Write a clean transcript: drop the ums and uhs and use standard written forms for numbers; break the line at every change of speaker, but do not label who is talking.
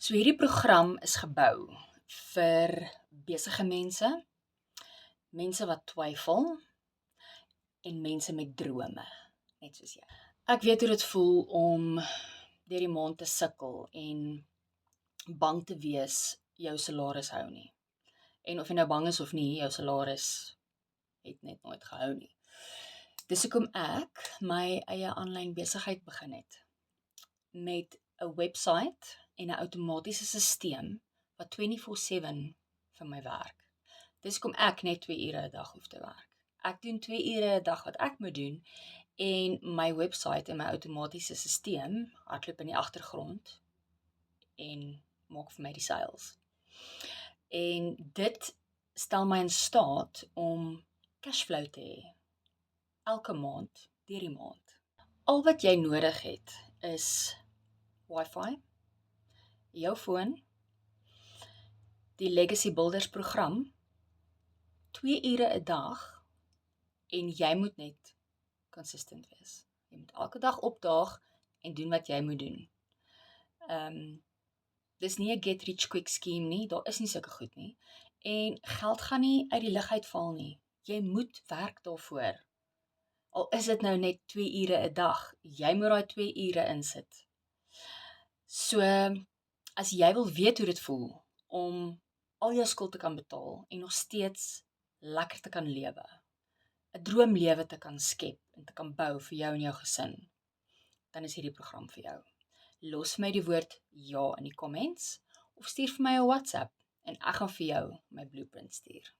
So hierdie program is gebou vir besige mense, mense wat twyfel en mense met drome, net soos jy. Ek weet hoe dit voel om deur die maand te sukkel en bang te wees jou salaris hou nie. En of jy nou bang is of nie, jou salaris het net nooit gehou nie. Dis hoekom ek my eie aanlyn besigheid begin het met 'n webwerf en 'n outomatiese stelsel wat 24/7 vir my werk. Dis hoekom ek net 2 ure 'n dag hoef te werk. Ek doen 2 ure 'n dag wat ek moet doen en my webwerf en my outomatiese stelsel hardloop in die agtergrond en maak vir my die sales. En dit stel my in staat om cashflow te hê elke maand deur die maand. Al wat jy nodig het is Wi-Fi, jou foon, die Legacy Builders program, 2 ure 'n dag en jy moet net consistent wees. Jy moet elke dag opdaag en doen wat jy moet doen. Dis nie 'n get rich quick scheme nie, daar is nie sulke goed nie. En geld gaan nie uit die lug uitval nie. Jy moet werk daarvoor. Al is dit nou net 2 ure 'n dag, jy moet daai 2 ure insit. So, as jy wil weet hoe dit voel om al jou skuld te kan betaal en nog steeds lekker te kan lewe, 'n droomlewe te kan skep en te kan bou vir jou en jou gesin, dan is hierdie program vir jou. Los vir my die woord ja in die comments of stuur vir my 'n WhatsApp en ek gaan vir jou my blueprint stuur.